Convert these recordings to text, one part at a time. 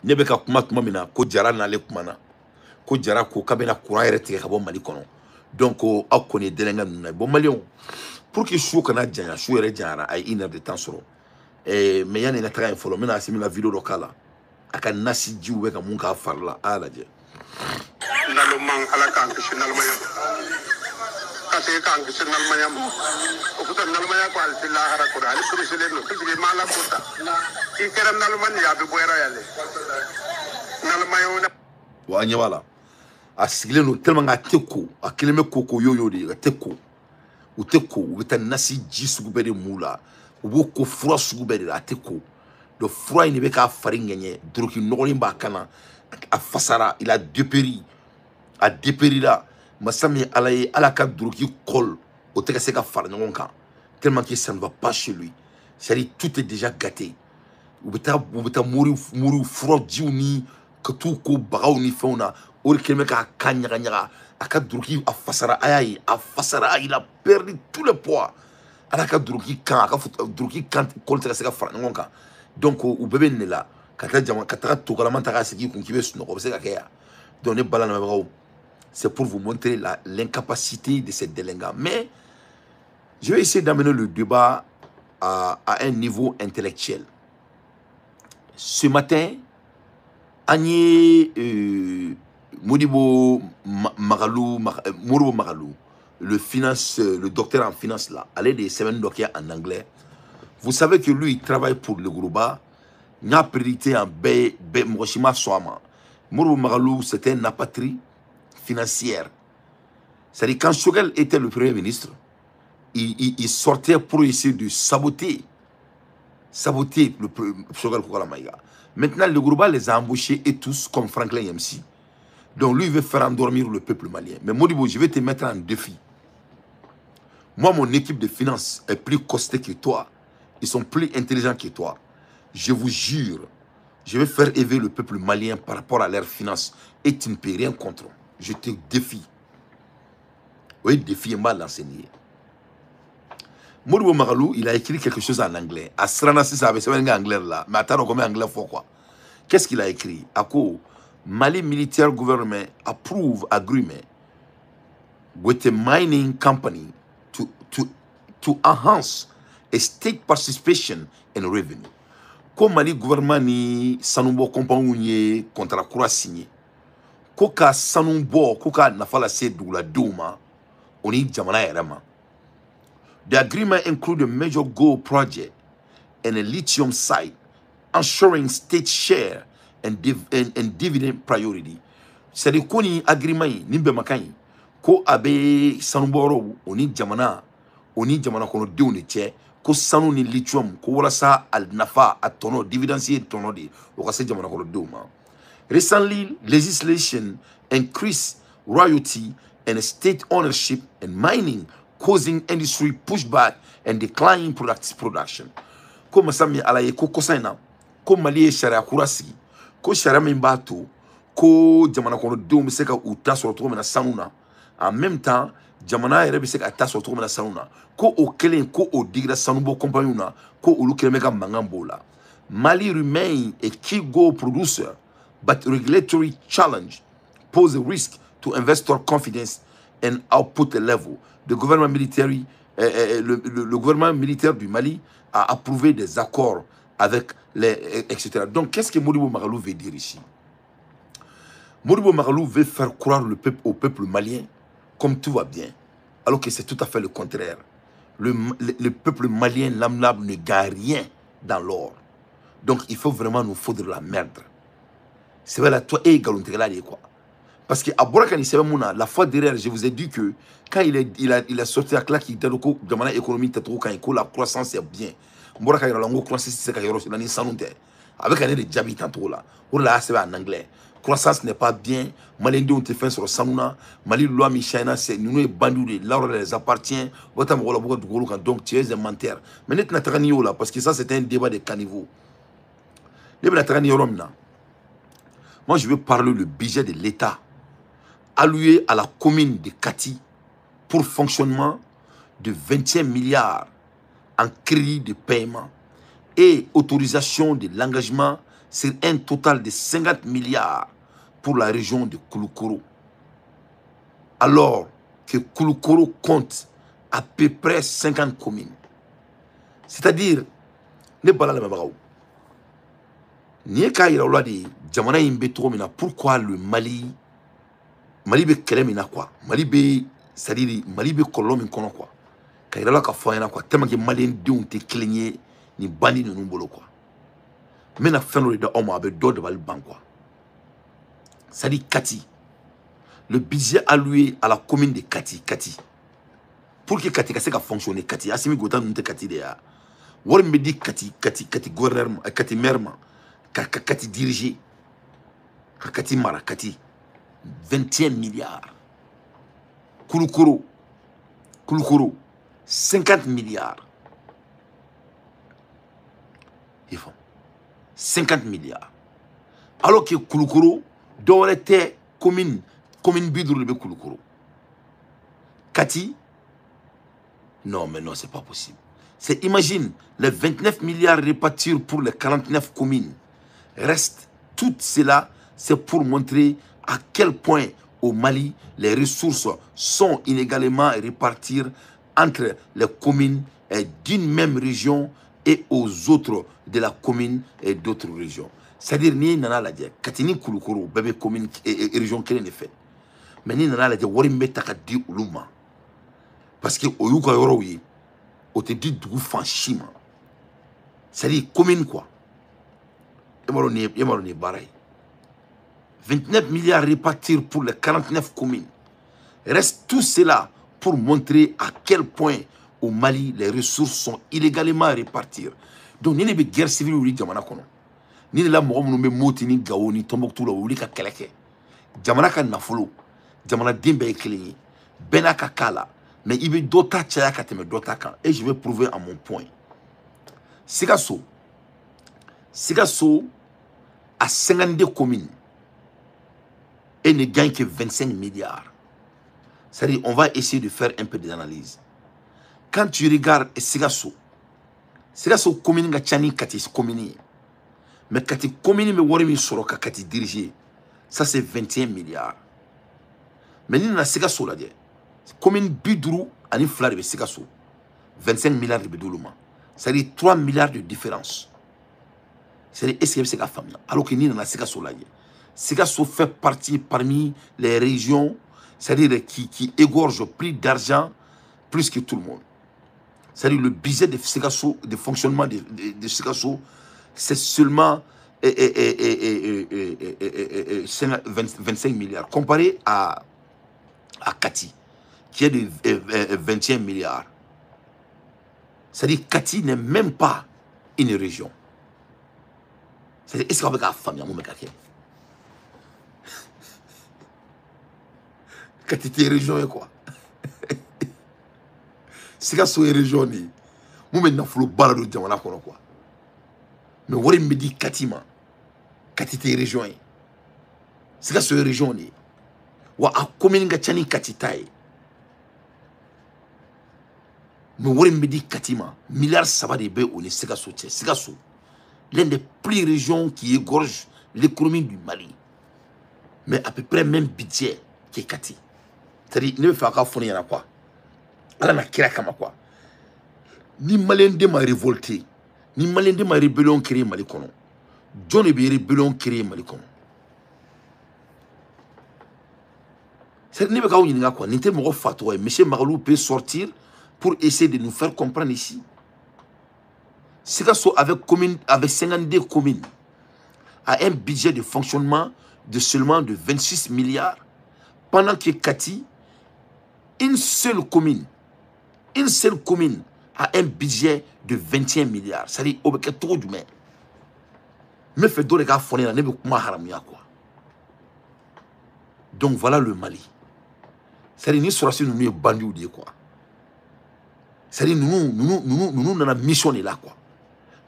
ne be ka kuma tuma mina ko jara n'ale kumana ko jara ko kabena courant yɛrɛ tigɛ ka bɔ Mali kɔnɔ donc aw kɔni delenga nuna bon malien pour que su kana janya su yɛrɛ janyara ay 1 heure de temps sɔrɔ mais yani nga taga in fɔlɔ mina asimi la vidéo dɔ kala aka nasi jiw bɛ ka mun ka farla a lajɛ nalo mang ala kan kisi nalmaya kase kan kisi nalmaya o futa nalmaya ko al tilahara ko ali kurisile no kisi mala futa ikera nalman ya be boyra yale nalmaya wa anya wala a sigilen no tellement nga teko a keleme koko yoyo de ga teko u teko u bita nasi ji sugu bɛ de mula u bo ko fura sugu bɛ de a teko do fura ni be ka farin ngenye droki nogolin ba kana a fasara il a dépéri a dépéri là masami ala ka droki kol o te ka se ka fara ɲɔgɔn kan tellement que ça ne va pas chez lui c'est-à-dire tout est déjà gâté u bita mori fura jiw ni ka tu ko bagaw ni fɛnw na o de kɛlen bɛ k'a ka ɲaga ɲaga a ka droki a fasara a y'a ye a fasara il a perdu tout le poids ala ka droki kan a ka droki kan kol te ka se ka fara ɲɔgɔn kan donc u bɛɛ bɛ nin de la ka taga togalama ta k'a sigi kun k'i bɛ sunɔgɔ o bɛ se ka kɛ yan donc ne bala lamɛnbagaw c'est pour vous montrer l'incapacité de ces délinquants mais je vais essayer d'amener le débat à un niveau intellectuel ce matin Agnès Modibo Magalou, le docteur en finance là, allez des semaines docteurs en anglais. Vous savez que lui il travaille pour le Grouba. N'a prédité en Moshima Swama. Modibo Magalou c'était une apatrie financière. C'est-à-dire quand Choguel était le premier ministre, il sortait pour essayer de saboter le Choguel Koukalamaïga. Maintenant, le Grouba les a embauchés et tous comme Franklin Yamsi. Donc lui, il veut faire endormir le peuple malien. Mais Modibo, je vais te mettre en défi. Moi, mon équipe de finances est plus costée que toi. Ils sont plus intelligents que toi. Je vous jure, je vais faire élever le peuple malien par rapport à leurs finances. Et tu ne peux rien contre. Je te défie. Oui, défi est mal l'enseigner. Modibo Magalou, il a écrit quelque chose en anglais. À Srana, si ça avait été en anglais là. Mais attends, comment anglais faut quoi? Qu'est-ce qu'il a écrit? Ako, Mali military government approve agreement with a mining company to enhance a state participation in revenue. Ko Mali gouvernement ni sanumbo compagnie contrat kura signé. Ko ka sanumbo ko ka nafala se dugula duma oni jamana yerama. The agreement includes a major gold project and a lithium site, ensuring state share and dividend priority. C'est-à-dire qu'on y agreement nimbe makai ko abe sanuboro oni jamana kono de ni che ko sanu ni lithium ko wala sa al nafa atono dividendier tono de o ka se jamana kono de ma. Recently legislation increased royalty and state ownership and mining, causing industry pushback and declining production. Comme ça mi ala ye ko kosaina ko mali sharia kurasi ko sharia min bato ko jamana kono de mi se ka uta so to na sanuna en même temps jamana yɛrɛ bɛ se ka taa sɔrɔ cogo min na sanu na ko o kelen ko o digira sanubɔ compagnie na ko olu kelen bɛ ka mankan b'o la. Mali remain a key gold producer but regulatory challenge pose a risk to investor confidence and output level. Le gouvernement militaire du Mali a approuvé des accords avec les etc. Donc qu'est-ce que Modibo Magalou veut dire ici? Modibo Magalou veut faire croire au peuple malien comme tout va bien, alors que c'est tout à fait le contraire. Le peuple malien lambda ne gagne rien dans l'or. Donc il faut vraiment nous foutre la merde. C'est vrai, là, toi et Galuntegala, quoi. Parce que à Borakani, c'est même la fois derrière, je vous ai dit que quand il a sorti à claque, il a dit que dans l'économie, quand la croissance est bien. Borakani, la croissance, c'est qu'il y a une santé. Avec un des jabis tantôt là. Pour là, c'est en anglais. Croissance n'est pas bien. Mali on te fait sur le Sanouna. Mali loi Michana, c'est nous bandits, là les appartient. Donc tu es un menteur. Mais net n'a là parce que ça c'est un débat de caniveau. Moi je veux parler du budget de l'État alloué à la commune de Kati pour fonctionnement de 25 milliards en crédit de paiement et autorisation de l'engagement sur un total de 50 milliards pour la région de Kouloukoro. Alors que Kouloukoro compte à peu près 50 communes. C'est-à-dire, ne pas la même chose. Ni ka ira wala de jamana in be to mina pourquoi le Mali be kele mina quoi Mali be c'est-à-dire Mali be kolon min kono quoi ka ira la ka fo yana quoi tellement que malien deun te cligné ni bandi no bolo quoi mena fenlo de homme avec do de bal ban quoi c'est-à-dire Kati le budget alloué à la commune de Kati pour que Kati ka se ka fonctionner Kati asimi gotan nte Kati de ya wor me di Kati gouvernement Kati maire Kati dirigé, Kati Mara, Kati, 21 milliards. Kouloukoro, 50 milliards. Ils font 50 milliards. Alors que Kouloukoro, doit être commune bidou le Kouloukoro. Kati, non, mais non, c'est pas possible. C'est, imagine, les 29 milliards répartis pour les 49 communes. Reste, tout cela, c'est pour montrer à quel point au Mali, les ressources sont inégalement réparties entre les communes d'une même région et aux autres de la commune et d'autres régions. C'est-à-dire, ni nana la dire, Katini Kouloukoro, bébé commune et région qu'elle est faite. Mais ni nana la dire, wari metaka di uluma. Parce que au yuka yorowi, au te dit du fanchima. C'est-à-dire, commune quoi. 29 milliards répartis pour les 49 communes. Reste tout cela pour montrer à quel point au Mali les ressources sont illégalement réparties. Donc, il y a une guerre civile où il y a ni la mort nous met moti ni gawo ni Tombouctou la wuli ka keleke. Jamana ka nafolo, jamana dimbe eklenyi, bena ka kala, mais il veut d'autres tchaya ka teme d'autres kan. Et je vais prouver à mon point. Sikasso à 52 communes et ne gagne que 25 milliards. C'est-à-dire, on va essayer de faire un peu d'analyse. Quand tu regardes Sigasso commune nga chani kati commune. Mais kati commune me wori mi soro ka kati diriger. Ça c'est 21 milliards. Mais ni na Sigasso la de. Commune biduru ani fla de Sigasso. 25 milliards de biduluma. C'est-à-dire 3 milliards de différence. C'est-à-dire, est-ce que c'est la famille? Alors que nous, Sigasso fait partie parmi les régions, c'est-à-dire qui égorgent plus d'argent, plus que tout le monde. C'est-à-dire, le budget de Sigasso, de fonctionnement de Sigasso, c'est seulement 25 milliards. Comparé à Kati, qui est de 21 milliards. C'est-à-dire, Kati n'est même pas une région. Est-ce qu'on va faire la famille? Quand tu es région, quoi? Si tu es région, tu es balado de quoi? Mais on me dit Katima, quand tu es région, si tu es région, tu es commune de Katitaï. Mais on me dit Katima, milliards ça va de bé on est Sigasso. L'une des plus régions qui égorge l'économie du Mali. Mais à peu près même budget qui est Kati. C'est-à-dire, il ne faut pas fournir quoi. Alors, on a quoi. Ni Malien de ma révolté, ni Malien de ma rébellion créée Mali kono. John et rébellion créée Mali kono. C'est-à-dire, il n'y a quoi. N'était pas fatoué. M. Magalou peut sortir pour essayer de nous faire comprendre ici. Sigasso avec 52 communes a un budget de fonctionnement de seulement de 26 milliards, pendant que Kati, une seule commune a un budget de 21 milliards. C'est-à-dire, au bec trop du main. Mais fait d'autres gars fournir la nebe kuma haramia quoi. Donc voilà le Mali. C'est-à-dire, nous sommes nous nous bandits ou quoi. C'est-à-dire, nous dans la mission là quoi.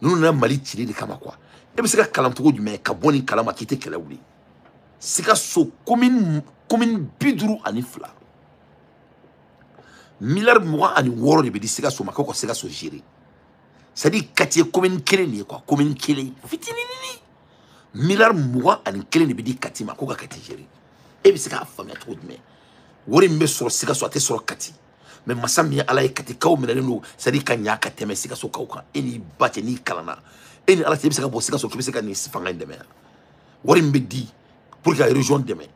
Nous n'avons Mali tiré de Kama quoi. Et puis c'est que Kalamtogo du mais Kaboni Kalama qui était Kelaouli. C'est que ce commune biduru anifla. Milliard mois ani woro de bedi c'est que ce makoko c'est que ce géré. C'est-à-dire Kati commune Kélé quoi, commune Kélé. Fitinini. milliard mugan ani kelen de bɛ di Kati ma ko ka Kati gérer e bɛ se k'a faamuya cogo jumɛn wari min bɛ sɔrɔ Sikaso a tɛ sɔrɔ Kati mais masa min ye Ala ye Katikaw minɛlen don c'est à dire ka ɲa ka tɛmɛ Sikaso kaw kan e n'i ba cɛ n'i kalanna e ni Ala cɛ i bɛ se ka bɔ Sikaso k'i bɛ se ka nin fanga in dɛmɛ wari min bɛ di pour que ka région dɛmɛ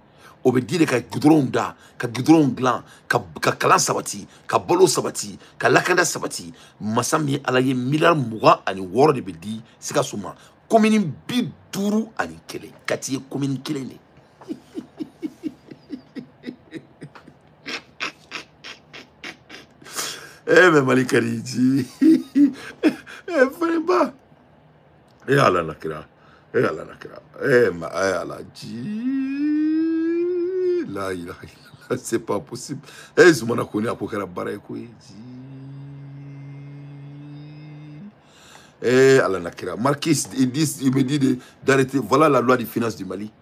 o bɛ di de ka goudron da ka goudron dilan ka kalan sabati ka balo sabati ka lakanda sabati masa min ye Ala ye milliard mugan ani wɔɔrɔ de bɛ di Sikaso ma commune 50 ani kelen Kati ye commune kelen de eh mais Mali Kariji eh Fariba eh ala nakira ma ala ji la ilaha illallah c'est pas possible eh zumana koni apokara bara ko ji eh ala nakira Marquis il me dit d'arrêter voilà la loi des finances du Mali.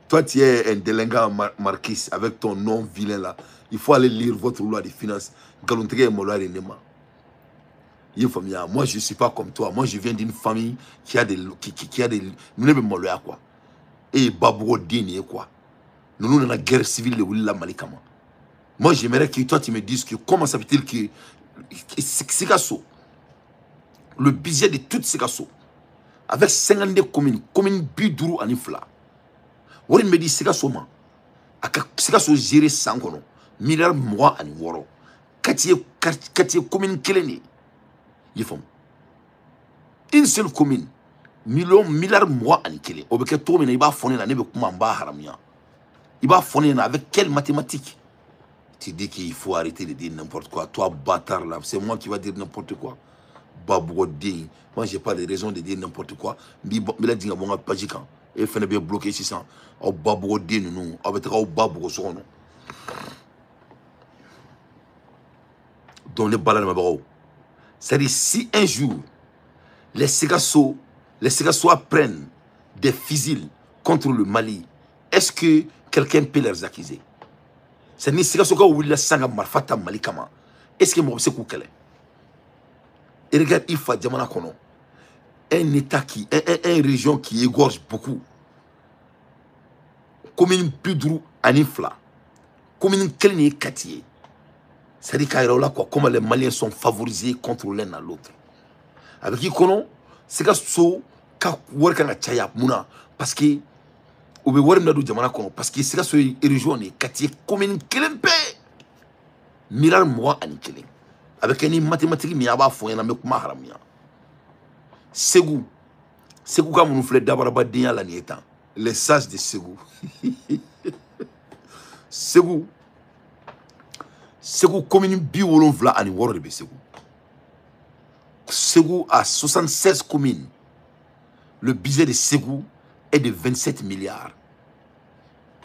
Toi tu es un délinquant Marquis avec ton nom vilain là. Il faut aller lire votre loi des finances. Moi je ne suis pas comme toi. Moi je viens d'une famille qui a des quoi. Et Babou Dini quoi. Nous sommes dans la guerre civile de la Malikama. Moi j'aimerais que toi tu me dises que comment ça veut-il que Sikaso, le budget de toute Sikaso, avec 52 communes Biduru Anifla. Wari me dit Sikaso man. Sikaso gérer 100 kono. Milliard mois ani woro. Kati commune kelene. Yifom. Une seule commune. Milliard mois ani kele. Obeke to mena iba fone na nebe kuma mba haramia. Iba fone na avec quelle mathématique? Tu dis qu'il faut arrêter de dire n'importe quoi. Toi bâtard là, c'est moi qui va dire n'importe quoi. Babouodé. Moi j'ai pas de raison de dire n'importe quoi. Mila dinga bonga pajikan. Et fene bien bloqué 600. Au Babouodé nous. Avec au Babou sono. Dans les balles de c'est-à-dire si un jour les Sikaso prennent des fusils contre le Mali, est-ce que quelqu'un peut les accuser? C'est-à-dire Sikaso quand vous voulez sanga marfata Mali kama, est-ce que moi c'est quoi qu'elle est? Et regarde il faut diamana kono un état qui un région qui égorge beaucoup. Commune Pudru Anifla, commune Kelni Katié. C'est-à-dire comment les Maliens sont favorisés contre l'un à l'autre. Avec qui kono, c'est que so ka worka na chaya muna parce que ou be worm na do jamana kono parce que c'est que so région ni Katié commune kelempe milliard mois ani kelen. Avec une mathématique mi aba fo yana me kuma haramia. Ségou comme nous flè d'abord dinya la ni étant les sages de Ségou. Ségou commune biwolonvla ani woro de Ségou. Ségou a 76 communes. Le budget de Ségou est de 27 milliards.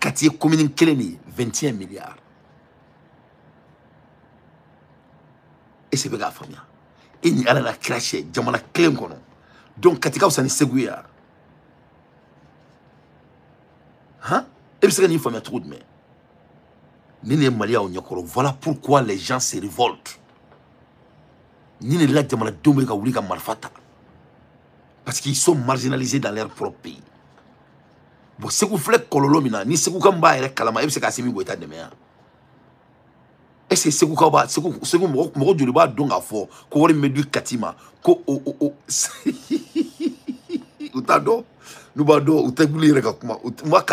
Katié commune Keleni 21 milliards. Et c'est bien famille. Et ni ala la craché jamana kelen kono. Donc katika usani Ségou ya. Hein? Et c'est une famille trop de mais. Voilà pourquoi les gens se révoltent. Parce qu'ils sont marginalisés dans leur propre pays. Bon, c'est que vous faites kololomina, ni c'est que vous avez kalama, et c'est que vous avez de est-ce que c'est que vous avez c'est que vous avez donc à fort, que vous avez du katima, que vous avez nous bado, vous avez dit que vous avez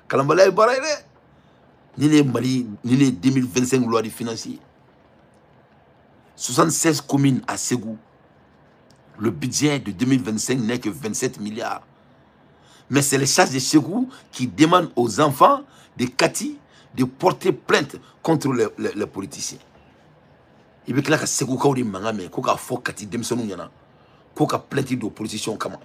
kalambala baraire. Ni les Mali, ni les 2025 loi de financier. 76 communes à Ségou. Le budget de 2025 n'est que 27 milliards. Mais c'est les charges de Ségou qui demandent aux enfants de Kati de porter plainte contre les politiciens. Il veut que la Ségou kaudi mangame, koka fo Kati demsonu yana. Koka plainte de politiciens kama.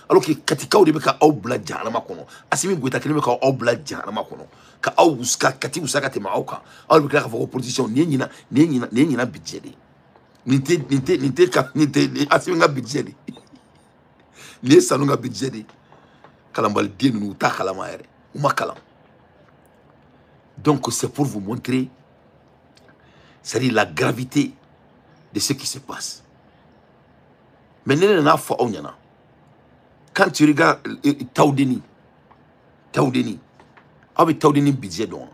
Alors que Kati kaudi beka au blad janama kono. Asimi gweta kelime ka au blad janama kono. Ka au uska Kati usaka tema auka. Alors beka ka fo politiciens nyina budget. Ninte asimi nga budget. Ni salunga budget. Kalambal dien nous ta kalama ere. Uma kalam. Donc c'est pour vous montrer c'est-à-dire la gravité de ce qui se passe. Mais nous n'avons pas fait. Quand tu regardes Taoudeni, Taoudeni budget donc.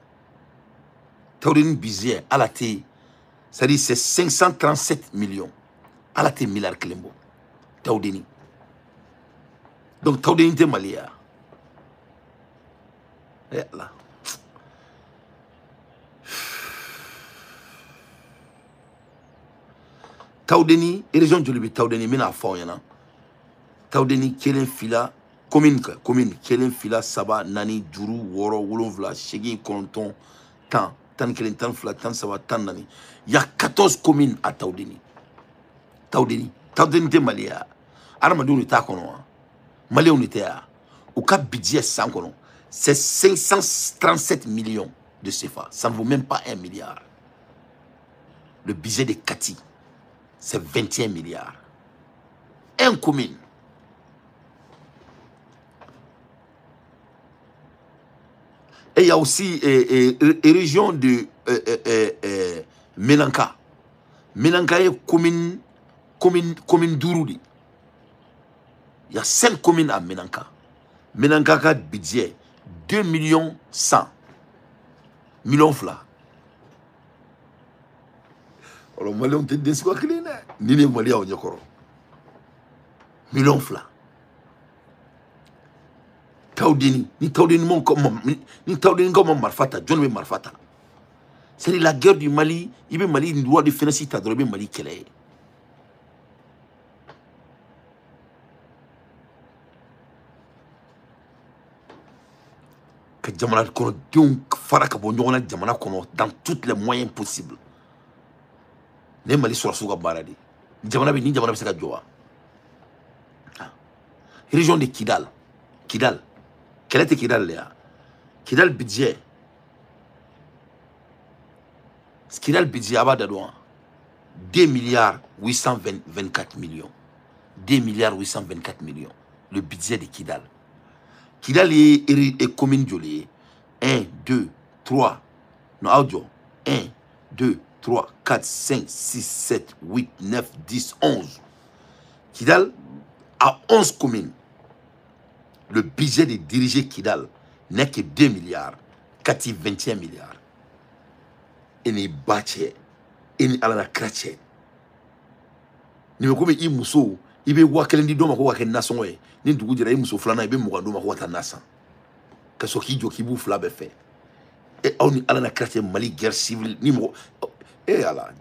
Taoudeni budget à la T, c'est-à-dire c'est 537 millions. À la T milliard Klembo. Taoudeni. Donc Taoudeni te Malia. Et là. Taoudeni, région de Jolibi, Taoudeni, mina fond yana. Taoudeni, kelen fila, commune, kelen fila, saba, nani, djuru, woro, wolonvla, shegi, konton, tan kelen, tan fila, tan saba, tan nani. Il y a 14 communes à Taoudeni. Taoudeni te Malia. Aramadou n'est pas kono. Malien on était là. Au cap budget 100 kono. C'est 537 millions de CFA. Ça ne vaut même pas 1 milliard. Le budget de Kati, c'est 21 milliards. Un commune. Et il y a aussi région de Menanka. Menanka est commune d'Ouroudi. Il y a 5 communes à Menanka. Menanka a budget 2 millions 100 millions fla. Alors, Malien, tu es quoi qu'il est? Ni les Maliens au Nyokoro. Millions fla. Taoudeni, ni Taoudeni comme Marfata, John Marfata. C'est la guerre du Mali, il veut Mali, il doit définir ta drogue, Mali qu'elle est. Que Djamana kono dion fara ka bo ñogona Djamana kono dans tous les moyens possibles. Ne Mali sura suga baradi. Djamana bi ni Djamana bi se ka jowa. Région de Kidal. Quel était Kidal là? Kidal budget. Kidal budget abada douan. 2 milliards 824 millions. 2 milliards 824 millions. Le budget de Kidal. Kidal est commune Joli. 1, 2, 3. Non, audio. 1, 2, 3, 4, 5, 6, 7, 8, 9, 10, 11. Kidal a 11 communes. Le budget de diriger Kidal n'est que 2 milliards. Kati 21 milliards. Et ni bache. Et ni alana krache. Ni me kome i muso. Ibe wakelendi doma ko waken nason we. Ni dugu dira i muso flana ibe mugando ma ko wata nasan. Kaso ki jo ki bu fla be fe. Et on ni alana krache Mali guerre civile ni mo. Et ala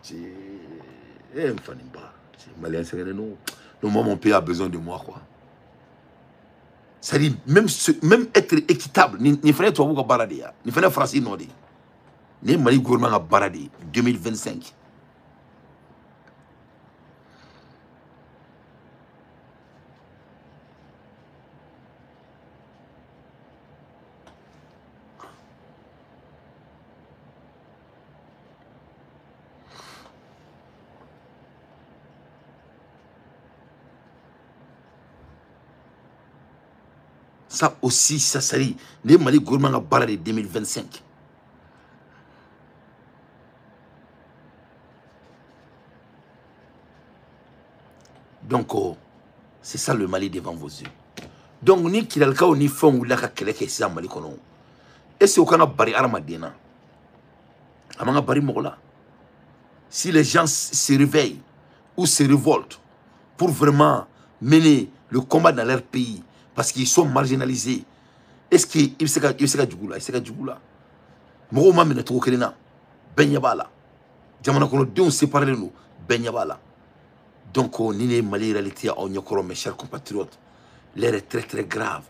m'fanimba. Malien c'est non. Moi mon pays a besoin de moi quoi. C'est-à-dire, même être équitable, ni fallait toi vous baradi, ni fallait français non dit. Ni Mali gouvernement a baradi 2025. Ça aussi, ça serait les Mali gouvernement a barré 2025. Donc, c'est ça le Mali devant vos yeux. Donc, ni Kidalka ou ni Fon ou la Keleke, c'est un Mali kono. Et c'est au Kana Bari Aramadena. Amanga Bari Mogola. Si les gens se réveillent ou se révoltent pour vraiment mener le combat dans leur pays, parce qu'ils sont marginalisés, est-ce qu'il se gagne Djougoula? Il se gagne Djougoula. Mouroma mène trop Kelena. Ben Yabala. Djamana kono deux séparés nous. Ben Yabala. Donc, ni Mali réalité à Onyokoro, mes chers compatriotes, l'air est très très grave.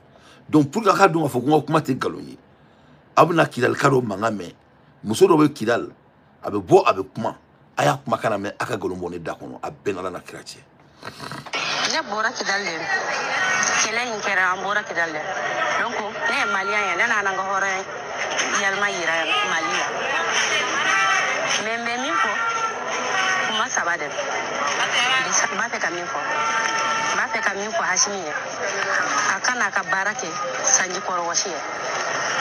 Donc, pour que nous fassions comment te galoni, abna Kidal kado mangame, muso be Kidal, abe bo abe kuma, aya kuma kana me aka galombo ne dakono, abenala na krache. Ne bora Kidal le, kela inkera ambora Kidal le. Donc, ne Malien ya, ne nanga hore, yalma yira Malia. Membe miko, kuma saba de m'a fɛ ka min fɔ Hasimi ye a ka n'a ka baara kɛ sanji kɔrɔ wɔsi ye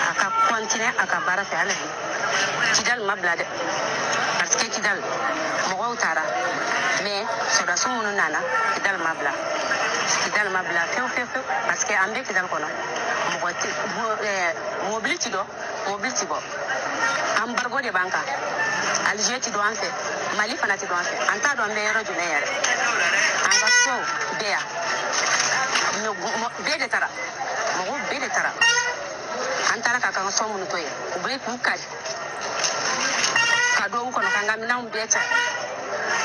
a ka continuer a ka baara fɛ hali bi Kidal ma bila dɛ parce que Kidal mɔgɔw taara mais sɔrɔdasiw minnu nana Kidal ma bila fewu parce que an bɛ Kidal kɔnɔ mɔgɔ tɛ mobili ti bɔ embargo de b'an kan Alger ti dɔn an fɛ Mali fana ti dɔn an fɛ an t'a dɔn an bɛ yɔrɔ jumɛn yɛrɛ an ka so bɛɛ yan bɛɛ de taara mɔgɔw bɛɛ de taara an taara ka kan so minnu to yen u bɛ k'u kari ka don u kɔnɔ k'an ka minɛnw bɛɛ cɛ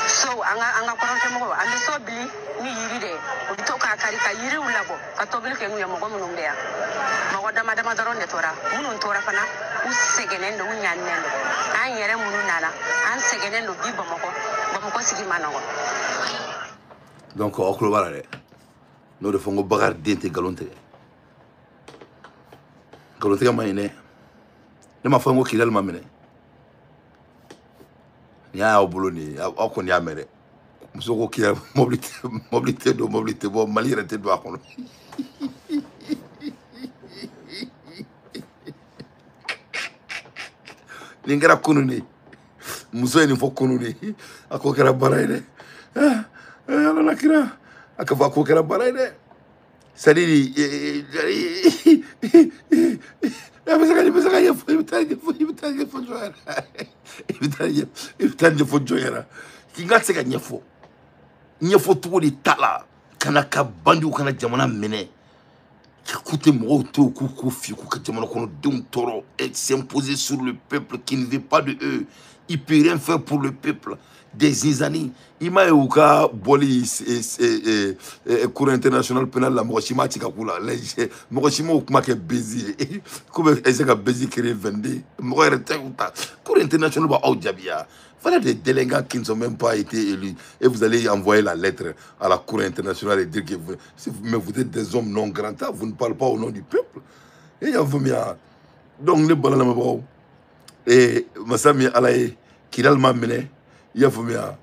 so an ka kɔrɔnkɛmɔgɔw an bɛ so bili ni yiri de ye u bɛ to k'a kari ka yiriw labɔ ka tobili kɛ n'u ye mɔgɔ minnu bɛ yan mɔgɔ dama dama dɔrɔn de tora minnu tora fana u sɛgɛnnen don u ɲaninen don an yɛrɛ minnu nana an sɛgɛnnen don bi Bamakɔ sigi ma nɔgɔ. Donc aw tulo b'a la dɛ n'o de fɔ n ko Bakari den tɛ nkalon tigɛ nkalon tigɛ ma ɲi dɛ ne ma fɔ n ko Kidal ma minɛ ni y'a y'aw bolo nin ye aw kɔni y'a mɛn dɛ muso ko Kidal mobili tɛ bɔ Mali yɛrɛ tɛ don a kɔnɔ nin kɛra kunun de muso ye nin fɔ kunun de a ko kɛra baara ye dɛ Ala la kira a ka fɔ a ko kɛra baara ye dɛ c'est à dire i bɛ se ka ɲɛfɔ i bɛ taa ɲɛfɔ jɔn ɲɛna k'i ka se ka ɲɛfɔ cogo de t'a la kana ka bandiw kana jamana minɛ k'u tɛ mɔgɔw to k'u fi k'u ka jamana kɔnɔdenw tɔɔrɔ et s'imposer sur le peuple qui ne veut pas de eux il peut rien faire pour le peuple des zinzani i m'a ye u ka bɔli cour international pénal la mɔgɔ si ma ci ka k'u la mɔgɔ si ma o kuma kɛ bezi ye k'u bɛ essayer ka bezi créer 22 mɔgɔ yɛrɛ tɛ k'u ta cour international b'aw jaabiya voilà des délégués qui ne sont même pas été élus et vous allez envoyer la lettre à la cour internationale et dire que vous êtes des hommes non grands, vous ne parlez pas au nom du peuple et y a vous bien donc ne balala mabao et masami alaye Kidal ma mene y a vous bien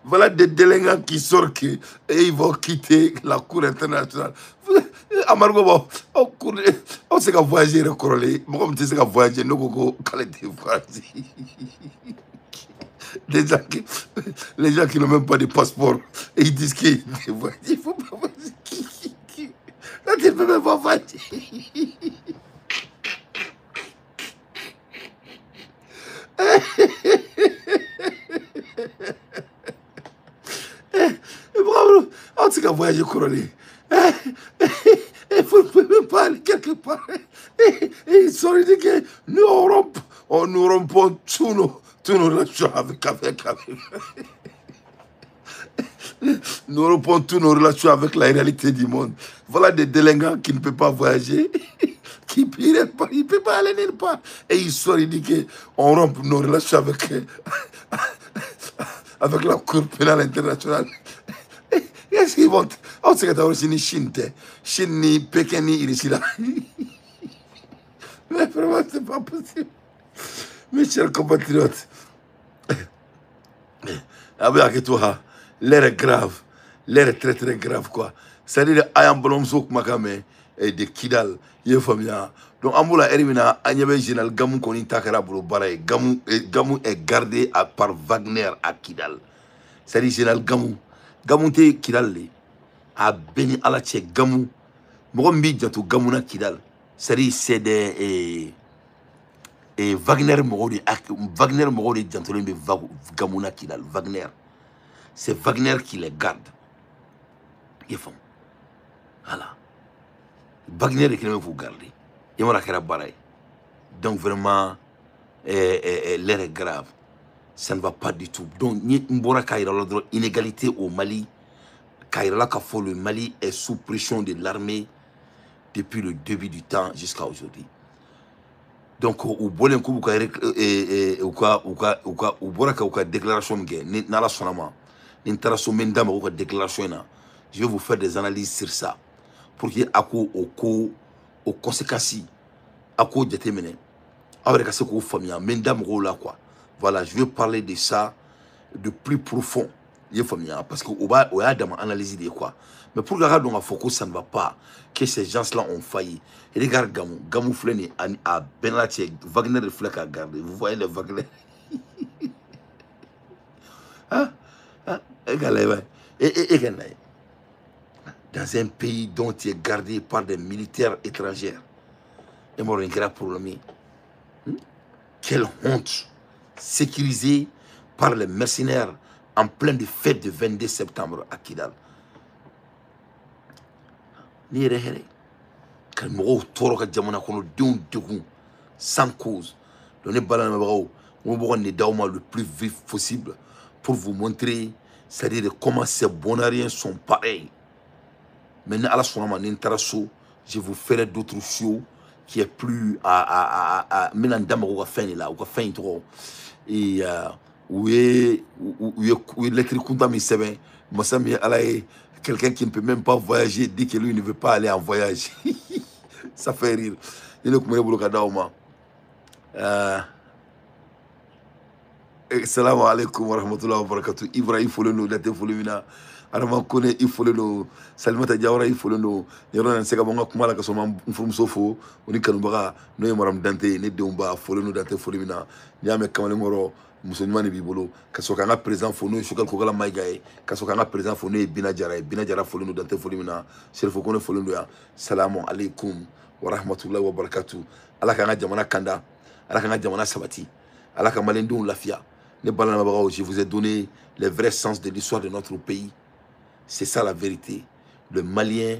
voilà des délinquants qui sortent et ils vont quitter la cour internationale. Amargo, on sait qu'à voyager le corolé, mais comme tu sais qu'à voyager, nous avons qualité français. Les gens qui n'ont même pas de passeport, et ils disent qu'ils voyagent. Il ne faut pas voyager. Là, tu ne peux même pas voyager. Bravo, en tout cas, voyager couronné. Il faut même pas aller quelque part. Ils sont dit que nous rompons tous nos relations avec. Nous rompons tous nos relations avec la réalité du monde. Voilà des délinquants qui ne peuvent pas voyager. Qui ne peut pas aller nulle part. Et ils sont dit qu'on rompt nos relations avec la Cour pénale internationale. Qu'est-ce qu'ils vont? On sait que tu as aussi une Chine, ni Pékin, ni ici là. Mais vraiment, c'est pas possible. Mes chers compatriotes, l'air est grave. L'air est très très grave, quoi. C'est-à-dire, Ayam Bolomso Makame et de Kidal, Yefamia. Donc, Amboula Erimina, Agnebe Général Gamou Koni Takara Baraye. Gamou est gardé par Wagner à Kidal. C'est-à-dire, Général Gamou. Gamou te Kidal a béni à la tchèque Gamou. Mogombi Djatou Gamou na Kidal. C'est-à-dire, c'est des. Et Wagner Mogori Djantolin Gamou na Kidal. Wagner. C'est Wagner qui les garde. Voilà. Wagner est qui vous garder. Il m'a la baraye. Donc vraiment, l'air est grave. Ça ne va pas du tout. Donc, inégalité au Mali. Le Mali est sous pression de l'armée depuis le début du temps jusqu'à aujourd'hui. Donc, au bon coup, déclaration, n'intéressons même d'abord déclaration. Je vais vous faire des analyses sur ça. Pour qu'il y ait aux conséquences. À quoi déterminer. Avec ce que vous faites, mais là quoi. Voilà, je vais parler de ça de plus profond. Parce qu'on va analyser de quoi. Mais pour regarder dans la focus, ça ne va pas. Que ces gens-là ont failli. Et regarde Gamou. Gamou Fleni à Benatier. Wagner de Flek à garder. Vous voyez le Wagner. Hein? Et dans un pays dont tu es gardé par des militaires étrangers. Et moi, un grand problème. Quelle honte. Sécurisé par les mercenaires en plein de fête de 22 septembre à Kidal. Ni rehere. Quand moi, toro ka jamana kono deun sans cause. Donnez balan mabao. On va le plus vif possible pour vous montrer, c'est-à-dire comment ces bonariens sont pareils. Maintenant, à la soirée, je vous ferai d'autres shows qui est plus maintenant d'amago fin là, ou fin trop. Et où est l'électrique compte mi seben, moi ça me allait quelqu'un qui ne peut même pas voyager dit que lui ne veut pas aller en voyage. Ça fait rire. Il est comme le cadavre. Salam alaikum wa rahmatullahi wa barakatuh. Ibrahim Foleno, Date Folemina. Araman Kone, Ifoleno, Salimata Diawara, Ifoleno. Yaron Sega Bonga Kumala Kasoma, Frum Sofo, Unikanubara, Noé Maram Dante, Nedumba, Foleno, Date Folemina. Yame Kamalemoro, Musulmani Bibolo, Kasokanga présent Fono, Shokal Kokala Maigae, Kasokanga présent Fono, Binajara Foleno, Date Folemina, Sherfokone Foleno. Salam alaikum wa rahmatullahi wa barakatuh. Alakanga Jamana Kanda, Alakanga Jamana Sabati, Alaka Malendou Lafia. Je vous ai donné le vrai sens de l'histoire de notre pays. C'est ça la vérité. Le Malien